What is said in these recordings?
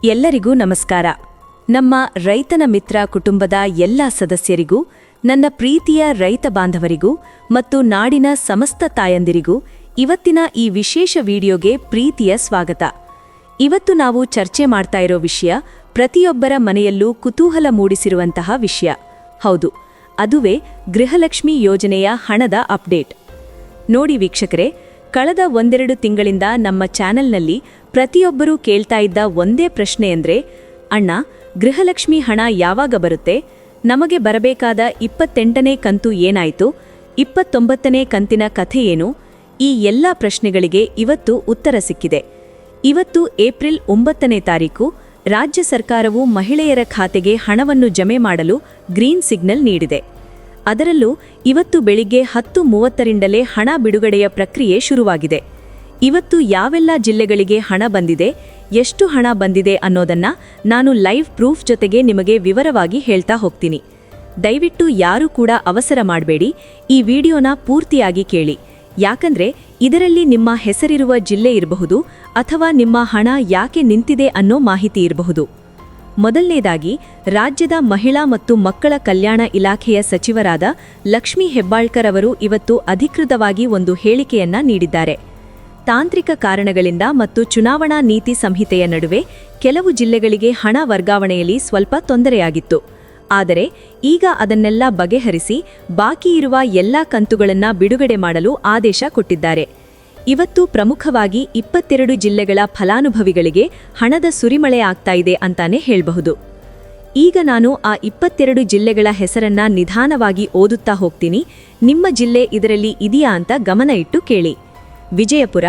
ಎಲ್ಲರಿಗೂ ನಮಸ್ಕಾರ. ನಮ್ಮ ರೈತನ ಮಿತ್ರ ಕುಟುಂಬದ ಎಲ್ಲ ಸದಸ್ಯರಿಗೂ, ನನ್ನ ಪ್ರೀತಿಯ ರೈತ ಬಾಂಧವರಿಗೂ ಮತ್ತು ನಾಡಿನ ಸಮಸ್ತ ತಾಯಂದಿರಿಗೂ ಇವತ್ತಿನ ಈ ವಿಶೇಷ ವಿಡಿಯೋಗೆ ಪ್ರೀತಿಯ ಸ್ವಾಗತ. ಇವತ್ತು ನಾವು ಚರ್ಚೆ ಮಾಡ್ತಾ ಇರೋ ವಿಷಯ ಪ್ರತಿಯೊಬ್ಬರ ಮನೆಯಲ್ಲೂ ಕುತೂಹಲ ಮೂಡಿಸಿರುವಂತಹ ವಿಷಯ. ಹೌದು, ಅದುವೇ ಗೃಹಲಕ್ಷ್ಮಿ ಯೋಜನೆಯ ಹಣದ ಅಪ್ಡೇಟ್. ನೋಡಿ ವೀಕ್ಷಕರೇ, ಕಳೆದ ಒಂದೆರಡು ತಿಂಗಳಿಂದ ನಮ್ಮ ಚಾನೆಲ್ನಲ್ಲಿ ಪ್ರತಿಯೊಬ್ಬರೂ ಕೇಳ್ತಾ ಇದ್ದ ಒಂದೇ ಪ್ರಶ್ನೆ ಅಂದ್ರೆ, ಅಣ್ಣ, ಗೃಹಲಕ್ಷ್ಮಿ ಹಣ ಯಾವಾಗ ಬರುತ್ತೆ? ನಮಗೆ ಬರಬೇಕಾದ 28ನೇ ಕಂತು ಏನಾಯ್ತು? 29ನೇ ಕಂತಿನ ಕಥೆ ಏನು? ಈ ಎಲ್ಲ ಪ್ರಶ್ನೆಗಳಿಗೆ ಇವತ್ತು ಉತ್ತರ ಸಿಕ್ಕಿದೆ. ಇವತ್ತು ಏಪ್ರಿಲ್ 9ನೇ ತಾರೀಕು ರಾಜ್ಯ ಸರ್ಕಾರವು ಮಹಿಳೆಯರ ಖಾತೆಗೆ ಹಣವನ್ನು ಜಮೆ ಮಾಡಲು ಗ್ರೀನ್ ಸಿಗ್ನಲ್ ನೀಡಿದೆ. ಅದರಲ್ಲೂ ಇವತ್ತು ಬೆಳಿಗ್ಗೆ 10:30ರಿಂದಲೇ ಹಣ ಬಿಡುಗಡೆಯ ಪ್ರಕ್ರಿಯೆ ಶುರುವಾಗಿದೆ. ಇವತ್ತು ಯಾವೆಲ್ಲ ಜಿಲ್ಲೆಗಳಿಗೆ ಹಣ ಬಂದಿದೆ, ಎಷ್ಟು ಹಣ ಬಂದಿದೆ ಅನ್ನೋದನ್ನ ನಾನು ಲೈವ್ ಪ್ರೂಫ್ ಜೊತೆಗೆ ನಿಮಗೆ ವಿವರವಾಗಿ ಹೇಳ್ತಾ ಹೋಗ್ತೀನಿ. ದಯವಿಟ್ಟು ಯಾರೂ ಕೂಡ ಅವಸರ ಮಾಡಬೇಡಿ, ಈ ವಿಡಿಯೋನ ಪೂರ್ತಿಯಾಗಿ ಕೇಳಿ. ಯಾಕಂದ್ರೆ ಇದರಲ್ಲಿ ನಿಮ್ಮ ಹೆಸರಿರುವ ಜಿಲ್ಲೆ ಇರಬಹುದು ಅಥವಾ ನಿಮ್ಮ ಹಣ ಯಾಕೆ ನಿಂತಿದೆ ಅನ್ನೋ ಮಾಹಿತಿ ಇರಬಹುದು. ಮೊದಲನೇದಾಗಿ, ರಾಜ್ಯದ ಮಹಿಳಾ ಮತ್ತು ಮಕ್ಕಳ ಕಲ್ಯಾಣ ಇಲಾಖೆಯ ಸಚಿವರಾದ ಲಕ್ಷ್ಮೀ ಹೆಬ್ಬಾಳ್ಕರ್ ಅವರು ಇವತ್ತು ಅಧಿಕೃತವಾಗಿ ಒಂದು ಹೇಳಿಕೆಯನ್ನ ನೀಡಿದ್ದಾರೆ. ತಾಂತ್ರಿಕ ಕಾರಣಗಳಿಂದ ಮತ್ತು ಚುನಾವಣಾ ನೀತಿ ಸಂಹಿತೆಯ ನಡುವೆ ಕೆಲವು ಜಿಲ್ಲೆಗಳಿಗೆ ಹಣ ವರ್ಗಾವಣೆಯಲ್ಲಿ ಸ್ವಲ್ಪ ತೊಂದರೆಯಾಗಿತ್ತು. ಆದರೆ ಈಗ ಅದನ್ನೆಲ್ಲ ಬಗೆಹರಿಸಿ ಬಾಕಿ ಇರುವ ಎಲ್ಲಾ ಕಂತುಗಳನ್ನು ಬಿಡುಗಡೆ ಮಾಡಲು ಆದೇಶ ಕೊಟ್ಟಿದ್ದಾರೆ. ಇವತ್ತು ಪ್ರಮುಖವಾಗಿ 22 ಜಿಲ್ಲೆಗಳ ಫಲಾನುಭವಿಗಳಿಗೆ ಹಣದ ಸುರಿಮಳೆ ಆಗ್ತಾ ಇದೆ ಅಂತಾನೆ ಹೇಳಬಹುದು. ಈಗ ನಾನು ಆ 22 ಜಿಲ್ಲೆಗಳ ಹೆಸರನ್ನ ನಿಧಾನವಾಗಿ ಓದುತ್ತಾ ಹೋಗ್ತೀನಿ. ನಿಮ್ಮ ಜಿಲ್ಲೆ ಇದರಲ್ಲಿ ಇದೆಯಾ ಅಂತ ಗಮನ ಇಟ್ಟು ಕೇಳಿ. ವಿಜಯಪುರ,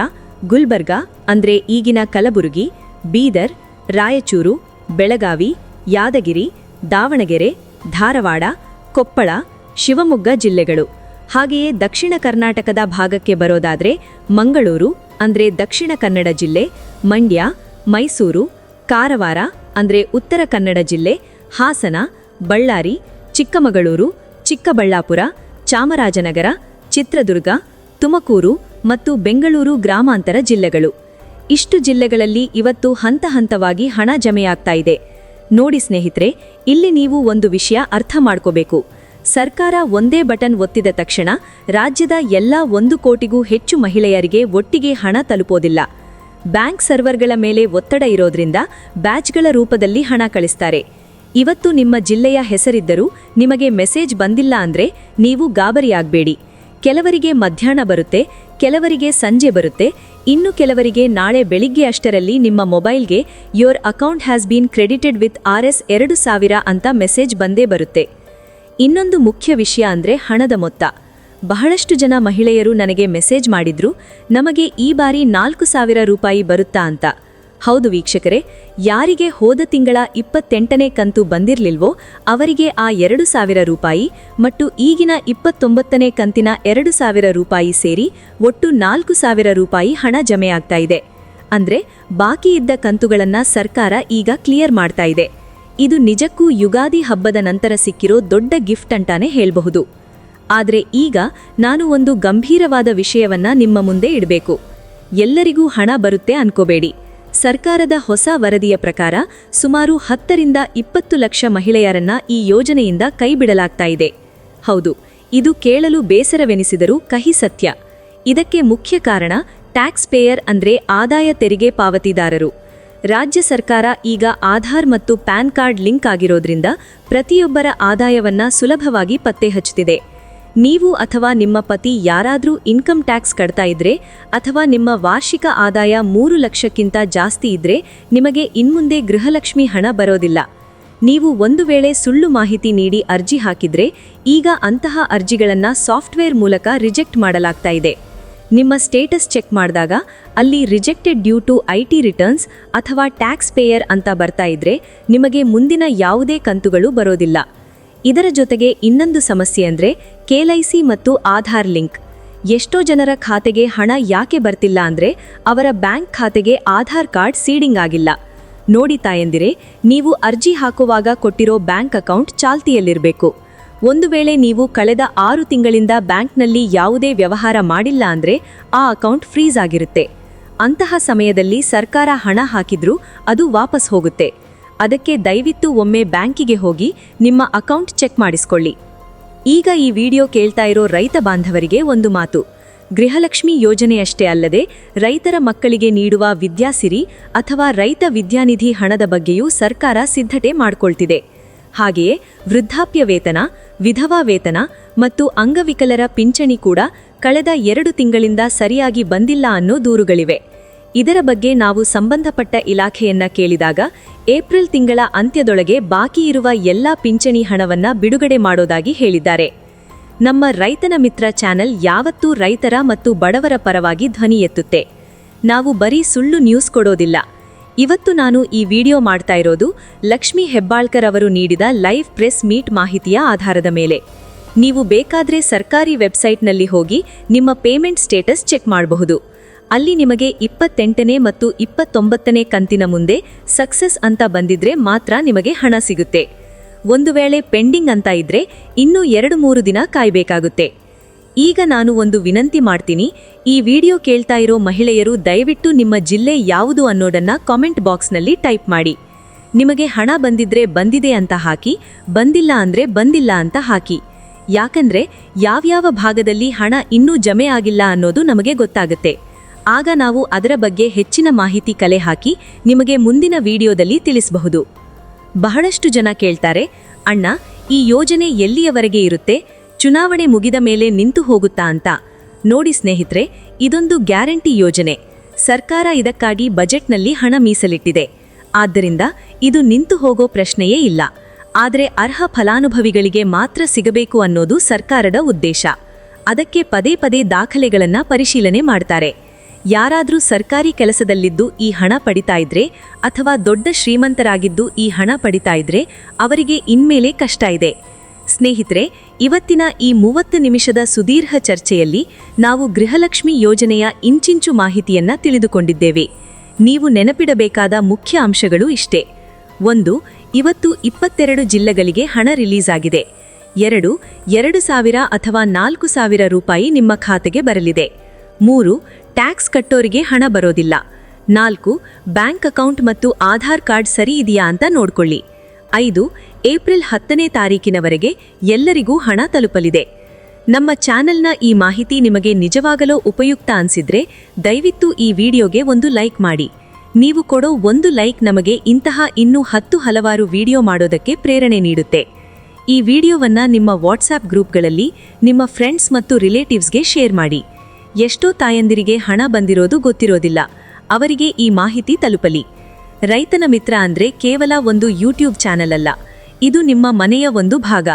ಗುಲ್ಬರ್ಗಾ ಅಂದ್ರೆ ಈಗಿನ ಕಲಬುರಗಿ, ಬೀದರ್, ರಾಯಚೂರು, ಬೆಳಗಾವಿ, ಯಾದಗಿರಿ, ದಾವಣಗೆರೆ, ಧಾರವಾಡ, ಕೊಪ್ಪಳ, ಶಿವಮೊಗ್ಗ ಜಿಲ್ಲೆಗಳು. ಹಾಗೆಯೇ ದಕ್ಷಿಣ ಕರ್ನಾಟಕದ ಭಾಗಕ್ಕೆ ಬರೋದಾದ್ರೆ ಮಂಗಳೂರು ಅಂದ್ರೆ ದಕ್ಷಿಣ ಕನ್ನಡ ಜಿಲ್ಲೆ, ಮಂಡ್ಯ, ಮೈಸೂರು, ಕಾರವಾರ ಅಂದ್ರೆ ಉತ್ತರ ಕನ್ನಡ ಜಿಲ್ಲೆ, ಹಾಸನ, ಬಳ್ಳಾರಿ, ಚಿಕ್ಕಮಗಳೂರು, ಚಿಕ್ಕಬಳ್ಳಾಪುರ, ಚಾಮರಾಜನಗರ, ಚಿತ್ರದುರ್ಗ, ತುಮಕೂರು ಮತ್ತು ಬೆಂಗಳೂರು ಗ್ರಾಮಾಂತರ ಜಿಲ್ಲೆಗಳು. ಇಷ್ಟು ಜಿಲ್ಲೆಗಳಲ್ಲಿ ಇವತ್ತು ಹಂತ ಹಂತವಾಗಿ ಹಣ ಜಮೆಯಾಗ್ತಾ ಇದೆ. ನೋಡಿ ಸ್ನೇಹಿತರೆ, ಇಲ್ಲಿ ನೀವು ಒಂದು ವಿಷಯ ಅರ್ಥ ಮಾಡ್ಕೋಬೇಕು. ಸರ್ಕಾರ ಒಂದೇ ಬಟನ್ ಒತ್ತಿದ ತಕ್ಷಣ ರಾಜ್ಯದ ಎಲ್ಲ 1 ಕೋಟಿಗೂ ಹೆಚ್ಚು ಮಹಿಳೆಯರಿಗೆ ಒಟ್ಟಿಗೆ ಹಣ ತಲುಪೋದಿಲ್ಲ. ಬ್ಯಾಂಕ್ ಸರ್ವರ್ಗಳ ಮೇಲೆ ಒತ್ತಡ ಇರೋದ್ರಿಂದ ಬ್ಯಾಚ್ಗಳ ರೂಪದಲ್ಲಿ ಹಣ ಕಳಿಸ್ತಾರೆ. ಇವತ್ತು ನಿಮ್ಮ ಜಿಲ್ಲೆಯ ಹೆಸರಿದ್ದರೂ ನಿಮಗೆ ಮೆಸೇಜ್ ಬಂದಿಲ್ಲ ಅಂದ್ರೆ ನೀವು ಗಾಬರಿಯಾಗಬೇಡಿ. ಕೆಲವರಿಗೆ ಮಧ್ಯಾಹ್ನ ಬರುತ್ತೆ, ಕೆಲವರಿಗೆ ಸಂಜೆ ಬರುತ್ತೆ, ಇನ್ನು ಕೆಲವರಿಗೆ ನಾಳೆ ಬೆಳಿಗ್ಗೆ ಅಷ್ಟರಲ್ಲಿ ನಿಮ್ಮ ಮೊಬೈಲ್ಗೆ your account has been credited with Rs 2000 ಅಂತ ಮೆಸೇಜ್ ಬಂದೇ ಬರುತ್ತೆ. ಇನ್ನೊಂದು ಮುಖ್ಯ ವಿಷಯ ಅಂದ್ರೆ ಹಣದ ಮೊತ್ತ. ಬಹಳಷ್ಟು ಜನ ಮಹಿಳೆಯರು ನನಗೆ ಮೆಸೇಜ್ ಮಾಡಿದ್ರು, ನಮಗೆ ಈ ಬಾರಿ 4000 ರೂಪಾಯಿ ಬರುತ್ತಾ ಅಂತ. ಹೌದು ವೀಕ್ಷಕರೇ, ಯಾರಿಗೆ ಹೋದ ತಿಂಗಳ 28ನೇ ಕಂತು ಬಂದಿರಲಿಲ್ವೋ ಅವರಿಗೆ ಆ 2000 ರೂಪಾಯಿ ಮತ್ತು ಈಗಿನ 29ನೇ ಕಂತಿನ 2000 ರೂಪಾಯಿ ಸೇರಿ ಒಟ್ಟು 4000 ರೂಪಾಯಿ ಹಣ ಜಮೆಯಾಗ್ತಾ ಇದೆ. ಅಂದ್ರೆ ಬಾಕಿ ಇದ್ದ ಕಂತುಗಳನ್ನ ಸರ್ಕಾರ ಈಗ ಕ್ಲಿಯರ್ ಮಾಡ್ತಾ ಇದೆ. ಇದು ನಿಜಕ್ಕೂ ಯುಗಾದಿ ಹಬ್ಬದ ನಂತರ ಸಿಕ್ಕಿರೋ ದೊಡ್ಡ ಗಿಫ್ಟ್ ಅಂತಾನೆ ಹೇಳಬಹುದು. ಆದ್ರೆ ಈಗ ನಾನು ಒಂದು ಗಂಭೀರವಾದ ವಿಷಯವನ್ನ ನಿಮ್ಮ ಮುಂದೆ ಇಡಬೇಕು. ಎಲ್ಲರಿಗೂ ಹಣ ಬರುತ್ತೆ ಅನ್ಕೋಬೇಡಿ. ಸರ್ಕಾರದ ಹೊಸ ವರದಿಯ ಪ್ರಕಾರ ಸುಮಾರು 10ರಿಂದ 20 ಲಕ್ಷ ಮಹಿಳೆಯರನ್ನ ಈ ಯೋಜನೆಯಿಂದ ಕೈಬಿಡಲಾಗ್ತಾ ಇದೆ. ಹೌದು, ಇದು ಕೇಳಲು ಬೇಸರವೆನಿಸಿದರೂ ಕಹಿ ಸತ್ಯ. ಇದಕ್ಕೆ ಮುಖ್ಯ ಕಾರಣ ಟ್ಯಾಕ್ಸ್ ಪೇಯರ್ ಅಂದ್ರೆ ಆದಾಯ ತೆರಿಗೆ ಪಾವತಿದಾರರು. ರಾಜ್ಯ ಸರ್ಕಾರ ಈಗ ಆಧಾರ್ ಮತ್ತು ಪ್ಯಾನ್ ಕಾರ್ಡ್ ಲಿಂಕ್ ಆಗಿರೋದ್ರಿಂದ ಪ್ರತಿಯೊಬ್ಬರ ಆದಾಯವನ್ನ ಸುಲಭವಾಗಿ ಪತ್ತೆ ಹಚ್ಚುತ್ತಿದೆ. ನೀವು ಅಥವಾ ನಿಮ್ಮ ಪತಿ ಯಾರಾದ್ರೂ ಇನ್ಕಮ್ ಟ್ಯಾಕ್ಸ್ ಕಟ್ತಾ ಇದ್ರೆ ಅಥವಾ ನಿಮ್ಮ ವಾರ್ಷಿಕ ಆದಾಯ 3 ಲಕ್ಷಕ್ಕಿಂತ ಜಾಸ್ತಿ ಇದ್ರೆ ನಿಮಗೆ ಇನ್ಮುಂದೆ ಗೃಹಲಕ್ಷ್ಮಿ ಹಣ ಬರೋದಿಲ್ಲ. ನೀವು ಒಂದು ವೇಳೆ ಸುಳ್ಳು ಮಾಹಿತಿ ನೀಡಿ ಅರ್ಜಿ ಹಾಕಿದ್ರೆ ಈಗ ಅಂತಹ ಅರ್ಜಿಗಳನ್ನ ಸಾಫ್ಟ್ವೇರ್ ಮೂಲಕ ರಿಜೆಕ್ಟ್ ಮಾಡಲಾಗ್ತಾ ಇದೆ. ನಿಮ್ಮ ಸ್ಟೇಟಸ್ ಚೆಕ್ ಮಾಡಿದಾಗ ಅಲ್ಲಿ rejected due to IT returns ಅಥವಾ ಟ್ಯಾಕ್ಸ್ ಪೇಯರ್ ಅಂತ ಬರ್ತಾ ಇದ್ರೆ ನಿಮಗೆ ಮುಂದಿನ ಯಾವುದೇ ಕಂತುಗಳು ಬರೋದಿಲ್ಲ. ಇದರ ಜೊತೆಗೆ ಇನ್ನೊಂದು ಸಮಸ್ಯೆ ಅಂದ್ರೆ KYC ಮತ್ತು ಆಧಾರ್ ಲಿಂಕ್. ಎಷ್ಟೋ ಜನರ ಖಾತೆಗೆ ಹಣ ಯಾಕೆ ಬರ್ತಿಲ್ಲ ಅಂದ್ರೆ ಅವರ ಬ್ಯಾಂಕ್ ಖಾತೆಗೆ ಆಧಾರ್ ಕಾರ್ಡ್ ಸೀಡಿಂಗ್ ಆಗಿಲ್ಲ. ನೋಡಿ ತಾಯಂದಿರೆ, ನೀವು ಅರ್ಜಿ ಹಾಕುವಾಗ ಕೊಟ್ಟಿರೋ ಬ್ಯಾಂಕ್ ಅಕೌಂಟ್ ಚಾಲ್ತಿಯಲ್ಲಿರಬೇಕು. ಒಂದು ವೇಳೆ ನೀವು ಕಳೆದ 6 ತಿಂಗಳಿಂದ ಬ್ಯಾಂಕ್ನಲ್ಲಿ ಯಾವುದೇ ವ್ಯವಹಾರ ಮಾಡಿಲ್ಲ ಅಂದ್ರೆ ಆ ಅಕೌಂಟ್ ಫ್ರೀಸ್ ಆಗಿರುತ್ತೆ. ಅಂತಹ ಸಮಯದಲ್ಲಿ ಸರ್ಕಾರ ಹಣ ಹಾಕಿದ್ರೂ ಅದು ವಾಪಸ್ ಹೋಗುತ್ತೆ. ಅದಕ್ಕೆ ದಯವಿಟ್ಟು ಒಮ್ಮೆ ಬ್ಯಾಂಕಿಗೆ ಹೋಗಿ ನಿಮ್ಮ ಅಕೌಂಟ್ ಚೆಕ್ ಮಾಡಿಸ್ಕೊಳ್ಳಿ. ಈಗ ಈ ವಿಡಿಯೋ ಕೇಳ್ತಾ ಇರೋ ರೈತ ಬಾಂಧವರಿಗೆ ಒಂದು ಮಾತು. ಗೃಹಲಕ್ಷ್ಮಿ ಯೋಜನೆಯಷ್ಟೇ ಅಲ್ಲದೆ ರೈತರ ಮಕ್ಕಳಿಗೆ ನೀಡುವ ವಿದ್ಯಾಸಿರಿ ಅಥವಾ ರೈತ ವಿದ್ಯಾನಿಧಿ ಹಣದ ಬಗ್ಗೆಯೂ ಸರ್ಕಾರ ಸಿದ್ಧತೆ ಮಾಡಿಕೊಳ್ತಿದೆ. ಹಾಗೆಯೇ ವೃದ್ಧಾಪ್ಯ ವೇತನ, ವಿಧವಾ ವೇತನ ಮತ್ತು ಅಂಗವಿಕಲರ ಪಿಂಚಣಿ ಕೂಡ ಕಳೆದ 2 ತಿಂಗಳಿಂದ ಸರಿಯಾಗಿ ಬಂದಿಲ್ಲ ಅನ್ನೋ ದೂರುಗಳಿವೆ. ಇದರ ಬಗ್ಗೆ ನಾವು ಸಂಬಂಧಪಟ್ಟ ಇಲಾಖೆಯನ್ನ ಕೇಳಿದಾಗ ಏಪ್ರಿಲ್ ತಿಂಗಳ ಅಂತ್ಯದೊಳಗೆ ಬಾಕಿ ಇರುವ ಎಲ್ಲಾ ಪಿಂಚಣಿ ಹಣವನ್ನ ಬಿಡುಗಡೆ ಮಾಡೋದಾಗಿ ಹೇಳಿದ್ದಾರೆ. ನಮ್ಮ ರೈತನ ಮಿತ್ರ ಚಾನೆಲ್ ಯಾವತ್ತೂ ರೈತರ ಮತ್ತು ಬಡವರ ಪರವಾಗಿ ಧ್ವನಿ ಎತ್ತುತ್ತೆ. ನಾವು ಬರೀ ಸುಳ್ಳು ನ್ಯೂಸ್ ಕೊಡೋದಿಲ್ಲ. ಇವತ್ತು ನಾನು ಈ ವಿಡಿಯೋ ಮಾಡ್ತಾ ಇರೋದು ಲಕ್ಷ್ಮೀ ಹೆಬ್ಬಾಳ್ಕರ್ ಅವರು ನೀಡಿದ ಲೈವ್ ಪ್ರೆಸ್ ಮೀಟ್ ಮಾಹಿತಿಯ ಆಧಾರದ ಮೇಲೆ. ನೀವು ಬೇಕಾದ್ರೆ ಸರ್ಕಾರಿ ವೆಬ್ಸೈಟ್ನಲ್ಲಿ ಹೋಗಿ ನಿಮ್ಮ ಪೇಮೆಂಟ್ ಸ್ಟೇಟಸ್ ಚೆಕ್ ಮಾಡಬಹುದು. ಅಲ್ಲಿ ನಿಮಗೆ 28ನೇ ಮತ್ತು 29ನೇ ಕಂತಿನ ಮುಂದೆ ಸಕ್ಸಸ್ ಅಂತ ಬಂದಿದ್ರೆ ಮಾತ್ರ ನಿಮಗೆ ಹಣ ಸಿಗುತ್ತೆ. ಒಂದು ವೇಳೆ ಪೆಂಡಿಂಗ್ ಅಂತ ಇದ್ರೆ ಇನ್ನೂ 2-3 ದಿನ ಕಾಯಬೇಕಾಗುತ್ತೆ. ಈಗ ನಾನು ಒಂದು ವಿನಂತಿ ಮಾಡ್ತೀನಿ. ಈ ವಿಡಿಯೋ ಕೇಳ್ತಾ ಇರೋ ಮಹಿಳೆಯರು ದಯವಿಟ್ಟು ನಿಮ್ಮ ಜಿಲ್ಲೆ ಯಾವುದು ಅನ್ನೋದನ್ನ ಕಾಮೆಂಟ್ ಬಾಕ್ಸ್ನಲ್ಲಿ ಟೈಪ್ ಮಾಡಿ. ನಿಮಗೆ ಹಣ ಬಂದಿದ್ರೆ ಬಂದಿದೆ ಅಂತ ಹಾಕಿ, ಬಂದಿಲ್ಲ ಅಂದ್ರೆ ಬಂದಿಲ್ಲ ಅಂತ ಹಾಕಿ. ಯಾಕಂದ್ರೆ ಯಾವ್ಯಾವ ಭಾಗದಲ್ಲಿ ಹಣ ಇನ್ನೂ ಜಮೆ ಆಗಿಲ್ಲ ಅನ್ನೋದು ನಮಗೆ ಗೊತ್ತಾಗುತ್ತೆ. ಆಗ ನಾವು ಅದರ ಬಗ್ಗೆ ಹೆಚ್ಚಿನ ಮಾಹಿತಿ ಕಲೆ ಹಾಕಿ ನಿಮಗೆ ಮುಂದಿನ ವಿಡಿಯೋದಲ್ಲಿ ತಿಳಿಸಬಹುದು. ಬಹಳಷ್ಟು ಜನ ಕೇಳ್ತಾರೆ, ಅಣ್ಣ ಈ ಯೋಜನೆ ಎಲ್ಲಿಯವರೆಗೆ ಇರುತ್ತೆ, ಚುನಾವಣೆ ಮುಗಿದ ಮೇಲೆ ನಿಂತು ಹೋಗುತ್ತಾ ಅಂತ. ನೋಡಿ ಸ್ನೇಹಿತರೆ, ಇದೊಂದು ಗ್ಯಾರಂಟಿ ಯೋಜನೆ. ಸರ್ಕಾರ ಇದಕ್ಕಾಗಿ ಬಜೆಟ್ನಲ್ಲಿ ಹಣ ಮೀಸಲಿಟ್ಟಿದೆ. ಆದ್ದರಿಂದ ಇದು ನಿಂತು ಹೋಗೋ ಪ್ರಶ್ನೆಯೇ ಇಲ್ಲ. ಆದರೆ ಅರ್ಹ ಫಲಾನುಭವಿಗಳಿಗೆ ಮಾತ್ರ ಸಿಗಬೇಕು ಅನ್ನೋದು ಸರ್ಕಾರದ ಉದ್ದೇಶ. ಅದಕ್ಕೆ ಪದೇ ಪದೇ ದಾಖಲೆಗಳನ್ನ ಪರಿಶೀಲನೆ ಮಾಡ್ತಾರೆ. ಯಾರಾದ್ರೂ ಸರ್ಕಾರಿ ಕೆಲಸದಲ್ಲಿದ್ದು ಈ ಹಣ ಪಡಿತಾ ಇದ್ರೆ ಅಥವಾ ದೊಡ್ಡ ಶ್ರೀಮಂತರಾಗಿದ್ದು ಈ ಹಣ ಪಡಿತಾ ಇದ್ರೆ ಅವರಿಗೆ ಇನ್ಮೇಲೆ ಕಷ್ಟ ಇದೆ. ಸ್ನೇಹಿತರೆ, ಇವತ್ತಿನ ಈ 30 ನಿಮಿಷದ ಸುದೀರ್ಘ ಚರ್ಚೆಯಲ್ಲಿ ನಾವು ಗೃಹಲಕ್ಷ್ಮಿ ಯೋಜನೆಯ ಇಂಚಿಂಚು ಮಾಹಿತಿಯನ್ನ ತಿಳಿದುಕೊಂಡಿದ್ದೇವೆ. ನೀವು ನೆನಪಿಡಬೇಕಾದ ಮುಖ್ಯ ಅಂಶಗಳು ಇಷ್ಟೇ. 1. ಇವತ್ತು 22 ಜಿಲ್ಲೆಗಳಿಗೆ ಹಣ ರಿಲೀಸ್ ಆಗಿದೆ. 2. 2,000 ಅಥವಾ 4,000 ರೂಪಾಯಿ ನಿಮ್ಮ ಖಾತೆಗೆ ಬರಲಿದೆ. 3. ಟ್ಯಾಕ್ಸ್ ಕಟ್ಟೋರಿಗೆ ಹಣ ಬರೋದಿಲ್ಲ. 4. ಬ್ಯಾಂಕ್ ಅಕೌಂಟ್ ಮತ್ತು ಆಧಾರ್ ಕಾರ್ಡ್ ಸರಿ ಇದೆಯಾ ಅಂತ ನೋಡ್ಕೊಳ್ಳಿ. 5. ಏಪ್ರಿಲ್ 10ನೇ ತಾರೀಕಿನವರೆಗೆ ಎಲ್ಲರಿಗೂ ಹಣ ತಲುಪಲಿದೆ. ನಮ್ಮ ಚಾನೆಲ್ನ ಈ ಮಾಹಿತಿ ನಿಮಗೆ ನಿಜವಾಗಲೂ ಉಪಯುಕ್ತ ಅನ್ಸಿದ್ರೆ ದಯವಿಟ್ಟು ಈ ವಿಡಿಯೋಗೆ ಒಂದು ಲೈಕ್ ಮಾಡಿ. ನೀವು ಕೊಡೋ ಒಂದು ಲೈಕ್ ನಮಗೆ ಇಂತಹ ಇನ್ನೂ 10 ಹಲವಾರು ವಿಡಿಯೋ ಮಾಡೋದಕ್ಕೆ ಪ್ರೇರಣೆ ನೀಡುತ್ತೆ. ಈ ವಿಡಿಯೋವನ್ನ ನಿಮ್ಮ ವಾಟ್ಸ್ಆಪ್ ಗ್ರೂಪ್ಗಳಲ್ಲಿ ನಿಮ್ಮ ಫ್ರೆಂಡ್ಸ್ ಮತ್ತು ರಿಲೇಟಿವ್ಸ್ಗೆ ಶೇರ್ ಮಾಡಿ. ಎಷ್ಟೋ ತಾಯಂದಿರಿಗೆ ಹಣ ಬಂದಿರೋದು ಗೊತ್ತಿರೋದಿಲ್ಲ. ಅವರಿಗೆ ಈ ಮಾಹಿತಿ ತಲುಪಲಿ. ರೈತನ ಮಿತ್ರ ಅಂದ್ರೆ ಕೇವಲ ಒಂದು ಯೂಟ್ಯೂಬ್ ಚಾನೆಲ್ ಅಲ್ಲ, ಇದು ನಿಮ್ಮ ಮನೆಯ ಒಂದು ಭಾಗ.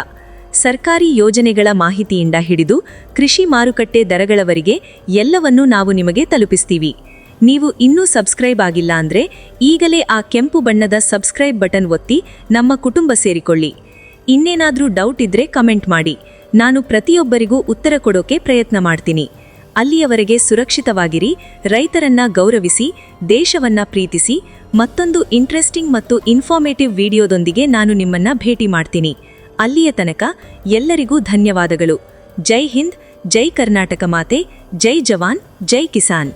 ಸರ್ಕಾರಿ ಯೋಜನೆಗಳ ಮಾಹಿತಿಯಿಂದ ಹಿಡಿದು ಕೃಷಿ ಮಾರುಕಟ್ಟೆ ದರಗಳವರೆಗೆ ಎಲ್ಲವನ್ನೂ ನಾವು ನಿಮಗೆ ತಲುಪಿಸ್ತೀವಿ. ನೀವು ಇನ್ನೂ ಸಬ್ಸ್ಕ್ರೈಬ್ ಆಗಿಲ್ಲ ಅಂದ್ರೆ ಈಗಲೇ ಆ ಕೆಂಪು ಬಣ್ಣದ ಸಬ್ಸ್ಕ್ರೈಬ್ ಬಟನ್ ಒತ್ತಿ ನಮ್ಮ ಕುಟುಂಬ ಸೇರಿಕೊಳ್ಳಿ. ಇನ್ನೇನಾದ್ರೂ ಡೌಟ್ ಇದ್ರೆ ಕಮೆಂಟ್ ಮಾಡಿ. ನಾನು ಪ್ರತಿಯೊಬ್ಬರಿಗೂ ಉತ್ತರ ಕೊಡೋಕೆ ಪ್ರಯತ್ನ ಮಾಡ್ತೀನಿ. ಅಲ್ಲಿಯವರೆಗೆ ಸುರಕ್ಷಿತವಾಗಿರಿ, ರೈತರನ್ನ ಗೌರವಿಸಿ, ದೇಶವನ್ನ ಪ್ರೀತಿಸಿ. ಮತ್ತೊಂದು ಇಂಟ್ರೆಸ್ಟಿಂಗ್ ಮತ್ತು ಇನ್ಫಾರ್ಮೇಟಿವ್ ವಿಡಿಯೋದೊಂದಿಗೆ ನಾನು ನಿಮ್ಮನ್ನ ಭೇಟಿ ಮಾಡ್ತೀನಿ. ಅಲ್ಲಿಯ ತನಕ ಎಲ್ಲರಿಗೂ ಧನ್ಯವಾದಗಳು. ಜೈ ಹಿಂದ್, ಜೈ ಕರ್ನಾಟಕ ಮಾತೆ, ಜೈ ಜವಾನ್, ಜೈ ಕಿಸಾನ್.